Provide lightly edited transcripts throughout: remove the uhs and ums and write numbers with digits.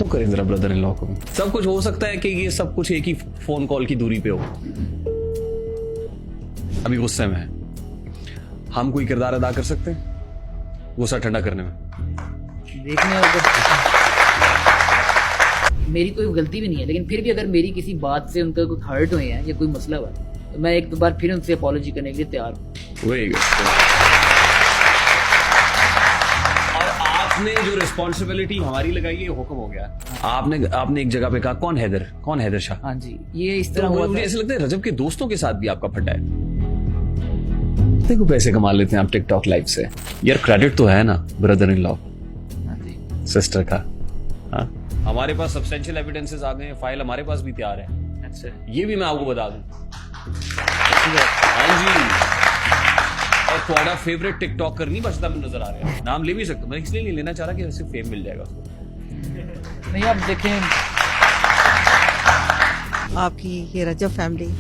तो करें जरा ब्रदर इन लॉ को। सब कुछ हो सकता है कि ये सब कुछ एक ही फोन कॉल की दूरी पे हो। अभी गुस्से में है, हम कोई किरदार अदा कर सकते हैं गुस्सा ठंडा करने में? देखने मेरी कोई गलती भी नहीं है, लेकिन फिर भी अगर मेरी किसी बात से उनका कोई हर्ट हुए हैं या कोई मसला हुआ तो मैं एक बार फिर उनसे अपॉलॉजी करने के लिए तैयार हूँ। और आपने जो रिस्पॉन्सिबिलिटी हमारी लगाई है, हुक्म हो गया। आपने एक जगह पे कहा कौन हैदर शाह? हाँ जी, ये इस तरह तो हुआ मुझे ऐसा लगता है रजब के दोस्तों के साथ भी आपका फटा है। देखो पैसे कमा लेते हैं आप टिकटॉक लाइव से, यार क्रेडिट तो है ना ब्रदर इन लॉ सिस्टर का। हाँ, हमारे पास सब्सटेंशियल एविडेंसेस आ गए हैं, फाइल हमारे पास भी तैयार है। अच्छा, ये भी मैं आपको बता दूं। हाँ जी, और थोड़ा फेवरेट टिकटॉकर नहीं बचता में नजर आ रहा है, नाम ले भी सकता, मैं इसलिए नहीं लेना चाह रहा कि वैसे फेम मिल जाएगा उसको। नहीं आप देखें, आपकी ये रजब फैमिली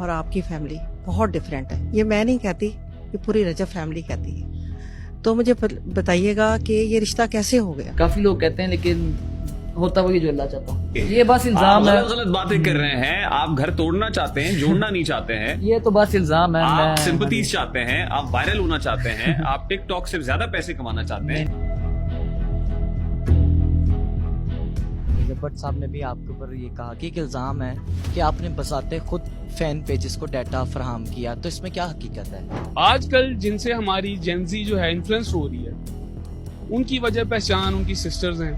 और आपकी फैमिली बहुत डिफरेंट है। ये मैं नहीं कहती, ये पूरी रजब फैमिली कहती है। तो मुझे बताइएगा कि ये रिश्ता कैसे हो गया? काफी लोग कहते हैं लेकिन होता वही जो अल्लाह चाहता। ये बस इल्जाम है, गलत बातें कर रहे हैं आप। घर तोड़ना चाहते हैं, जोड़ना नहीं चाहते हैं। ये तो बस इल्जाम है। आप सिंपैथीज चाहते हैं, आप वायरल होना चाहते हैं, आप टिकटॉक से ज्यादा पैसे कमाना चाहते हैं। भट्ट साहब ने भी आपके ऊपर ये कहा कि एक इल्जाम है कि आपने बसाते खुद फैन पेजेस को डाटा फराहम किया, तो इसमें क्या हकीकत है? आजकल जिनसे हमारी जेंजी जो है इन्फ्लुएंस हो रही है, उनकी वजह पहचान उनकी सिस्टर्स हैं।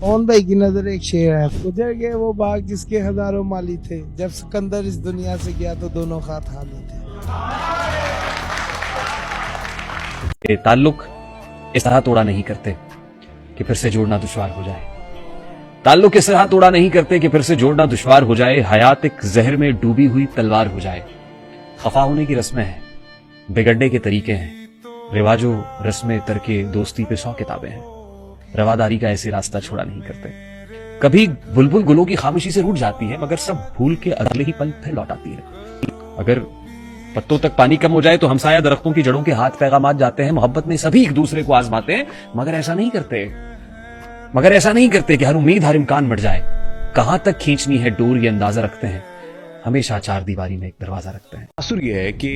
मोहन भाई की नजर एक शेर है, उधर गए वो बाग जिसके हजारों माली थे, जब सिकंदर इस दुनिया से गया तो दोनों खाली थे। ताल्लुक इस तरह तोड़ा नहीं करते कि फिर से जोड़ना दुश्वार हो जाए। ताल्लुक इस तरह तोड़ा नहीं करते कि फिर से जोड़ना दुश्वार हो जाए। हयात एक जहर में डूबी हुई तलवार हो जाए। खफा होने की रस्में हैं, बिगड़ने के तरीके हैं, रिवाजों रस्में तरके दोस्ती पे 100 किताबें हैं। रवादारी का ऐसे रास्ता छोड़ा नहीं करते। कभी बुलबुल गुलों की खामोशी से रूठ जाती है, मगर सब भूल के अगले ही पल फिर लौट आती है। अगर पत्तों तक पानी कम हो जाए तो हमसाया दरख्तों की जड़ों के हाथ पैगामात जाते हैं। मोहब्बत में सभी एक दूसरे को आजमाते हैं, मगर ऐसा नहीं करते कि हर उम्मीद हर इम्कान बढ़ जाए। कहां तक खींचनी है डोर ये अंदाजा रखते हैं, हमेशा चार दीवारी में एक दरवाजा रखते हैं। असुर ये है कि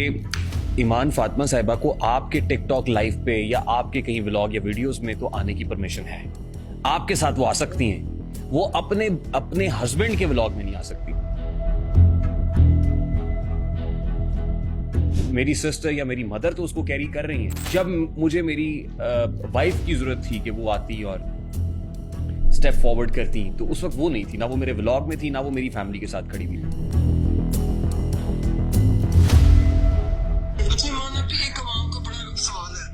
ईमान फातिमा साहिबा को आपके टिकटॉक लाइव पे या आपके कहीं व्लॉग या वीडियोस में तो आने की परमिशन है। आपके साथ वो आ सकती हैं, वो अपने हस्बैंड के व्लॉग में नहीं आ सकती। मेरी सिस्टर या मेरी मदर तो उसको कैरी कर रही हैं। जब मुझे मेरी वाइफ की जरूरत थी कि वो आती और स्टेप फॉरवर्ड करती, तो उस वक्त वो नहीं थी, ना वो मेरे व्लॉग में थी, ना वो मेरी फैमिली के साथ खड़ी हुई थी। अच्छा मान लो एक अवाम का बड़ा सवाल है,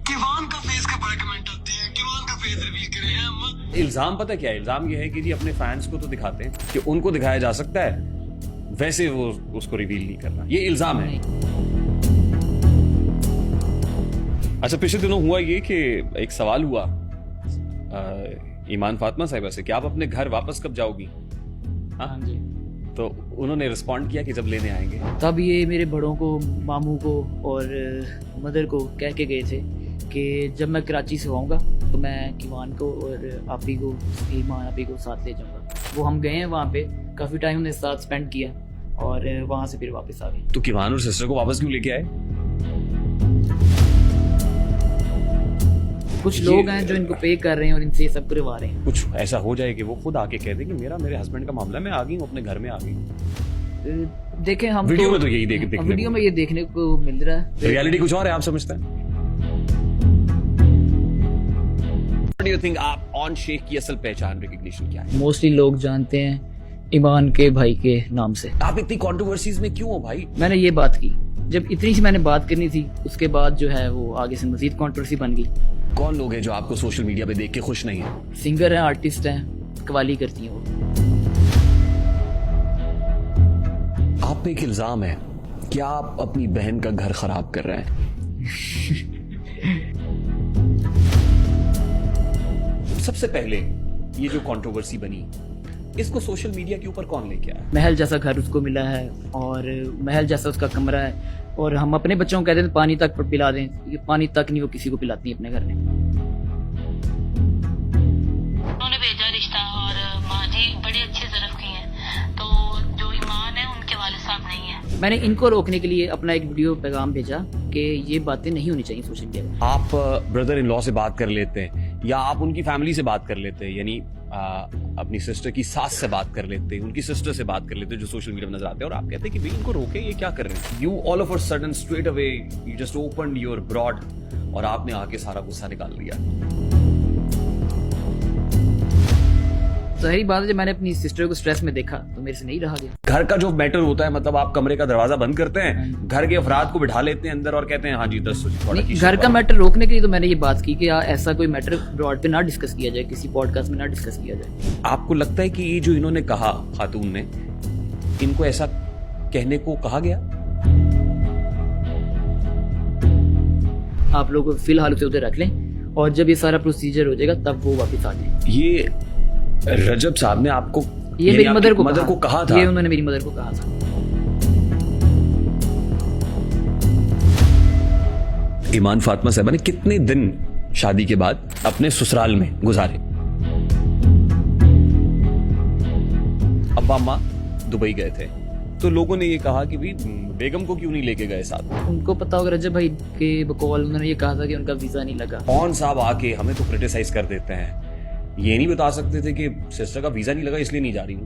किवान का फेस का बड़ा कमेंट आते हैं, किवान का फेस रिवील करे हैं अम्मा। इल्जाम पता क्या है? इल्जाम ये है कि जी अपने फैंस को तो दिखाते हैं कि उनको दिखाया जा सकता है, वैसे वो उसको रिवील नहीं करना, ये इल्जाम है। अच्छा, पिछले दिनों हुआ ये कि एक सवाल हुआ ईमान फातिमा साहिबा से कि आप अपने घर वापस कब जाओगी? हाँ जी। तो उन्होंने रिस्पॉन्ड किया कि जब लेने आएंगे। तब ये मेरे बड़ों को, मामू को और मदर को कह के गए थे कि जब मैं कराची से आऊँगा तो मैं किवान को और आपी को, ईमान आपी को साथ ले जाऊँगा। वो हम गए हैं वहाँ पे, काफ़ी टाइम हमने साथ स्पेंड किया और वहाँ से फिर वापस आ गए। तो किवान और सिस्टर को वापस क्यों लेके आए? कुछ लोग हैं जो इनको पे कर रहे हैं और इनसे ये सब करवा रहे हैं। कुछ ऐसा हो जाए कि वो खुद आके कह दे कि मेरे हस्बैंड का मामला, मैं आ गई हूँ, अपने घर में आ गई। देखें हम वीडियो में तो यही देखने वीडियो में ये देखने को मिल रहा है, रियलिटी कुछ और है, आप समझते हैं? What do you think, आप ऑन शेख की असल पहचान, रिकग्निशन क्या है? मोस्टली लोग जानते हैं ईमान के भाई के नाम से। आप इतनी कंट्रोवर्सीज में क्यों हो भाई? मैंने ये बात की, जब इतनी सी मैंने बात करनी थी, उसके बाद जो है वो आगे से मजीद कंट्रोवर्सी बन गई। कौन लोग हैं जो आपको सोशल मीडिया पे देख के खुश नहीं है? सिंगर हैं, आर्टिस्ट हैं, कवाली करती हैं वो। आप पे एक इल्जाम है कि आप अपनी बहन का घर खराब कर रहे हैं। सबसे पहले ये जो कंट्रोवर्सी बनी, इसको सोशल मीडिया के ऊपर कौन लेके आया? महल जैसा घर उसको मिला है और महल जैसा उसका कमरा है, और हम अपने बच्चों को कहते हैं पानी तक पिला दें, ये पानी तक नहीं वो किसी को पिलाती है अपने घर में। मैंने इनको रोकने के लिए अपना एक वीडियो पैगाम भेजा कि ये बातें नहीं होनी चाहिए सोशल मीडिया पर। आप ब्रदर इन लॉ से बात कर लेते हैं या आप उनकी फैमिली से बात कर लेते हैं, यानी अपनी सिस्टर की सास से बात कर लेते हैं, उनकी सिस्टर से बात कर लेते हैं जो सोशल मीडिया में नजर आते हैं, और आप कहते हैं कि भाई इनको रोके, ये क्या कर रहे हैं। You all of a sudden straight away you just opened your broad और आपने आके सारा गुस्सा निकाल लिया। जाहिर बात है, जब मैंने अपनी सिस्टर को स्ट्रेस में देखा तो मेरे से नहीं रहा गया। घर का जो मैटर होता है, मतलब आप कमरे का दरवाजा बंद करते हैं, घर के अफराद को बिठा लेते हैं अंदर और कहते हैं हाँ जी 10 नहीं, घर का मैटर रोकने के लिए तो मैंने ये बात की कि ऐसा कोई मैटर ब्रॉड पे ना डिस्कस किया जाए, किसी पॉडकास्ट में ना डिस्कस किया जाए। आपको लगता है कि ये जो इन्होंने कहा, खातून ने, इनको ऐसा कहने को कहा गया? आप लोग फिलहाल उसे उधर रख लें और जब ये सारा प्रोसीजर हो जाएगा तब वो वापस आ जाए। ये रजब साहब ने आपको, ये मेरी मदर को कहा था? ये उन्होंने मेरी मदर को कहा था। ईमान फातिमा साहबा ने कितने दिन शादी के बाद अपने ससुराल में गुजारे? अब्बा अम्मा दुबई गए थे तो लोगों ने ये कहा कि भाई बेगम को क्यों नहीं लेके गए साथ? उनको पता होगा रजब भाई के बकौल उन्होंने ये कहा था कि उनका वीजा नहीं लगा। कौन साहब आके हमें तो क्रिटिसाइज कर देते हैं, ये नहीं बता सकते थे कि सिस्टर का वीजा नहीं लगा इसलिए नहीं जा रही हूं।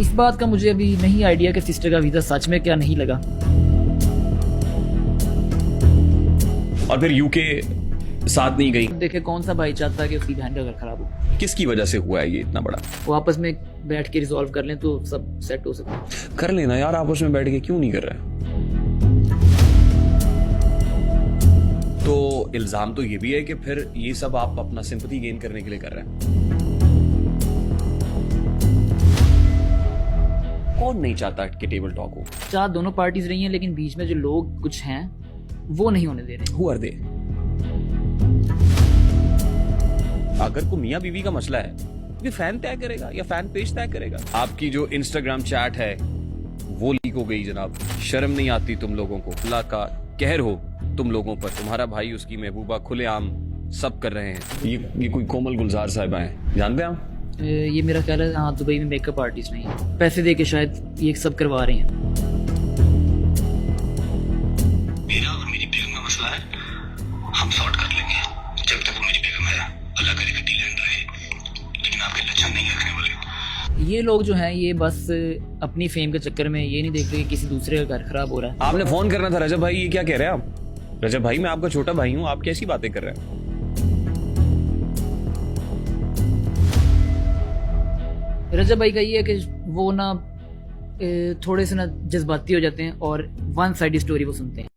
इस बात का मुझे अभी नहीं आइडिया कि सिस्टर का वीजा सच में क्या नहीं लगा। और फिर यूके साथ नहीं गई। देखे कौन सा भाई चाहता है कि उसकी बहन का घर खराब हो। किसकी वजह से हुआ है ये इतना बड़ा? वो आपस में बैठ के रिजॉल्व कर लें तो सब सेट हो सकता है। कर लेना यार, आपस में बैठ के क्यों नहीं कर रहे? तो इल्जाम तो ये भी है कि फिर ये सब आप अपना सिंपैथी गेन करने के लिए कर रहे हैं। कौन नहीं चाहता कि टेबल टॉक हो? चाह दोनों पार्टीज रही हैं लेकिन बीच में जो लोग कुछ हैं वो नहीं होने दे रहे। Who are they? अगर को मियां बीवी का मसला है, ये फैन तय करेगा या फैन पेज तय करेगा? आपकी जो इंस्टाग्राम चैट है वो लीक हो गई जनाब। शर्म नहीं आती तुम लोगों को? अल्लाह का कहर हो तुम लोगों पर। तुम्हारा भाई, उसकी महबूबा खुलेआम सब कर रहे हैं। ये कोई कोमल गुलजार साहिबा हैं, जानते हैं आप? ये मेरा ख्याल है हाँ, दुबई में मेकअप आर्टिस्ट नहीं है, पैसे दे के शायद ये सब करवा रहे हैं। मेरा और मेरी बेगम का मसला है, हम सॉर्ट कर लेंगे। जब तक वो मेरी बेगम है, अल्लाह करे कि दिल एंड रहे, लेकिन आपके लक्षण नहीं रखने वाले। ये लोग जो हैं ये बस अपनी फेम के चक्कर में ये नहीं देख रहे कि किसी दूसरे का घर खराब हो रहा है। आपने फोन करना था रजब भाई, ये क्या कह रहे हैं आप? रजब भाई मैं आपका छोटा भाई हूँ, आप कैसी बातें कर रहे हैं? रजब भाई का ये है कि वो ना थोड़े से ना जज्बाती हो जाते हैं और वन साइड स्टोरी वो सुनते हैं।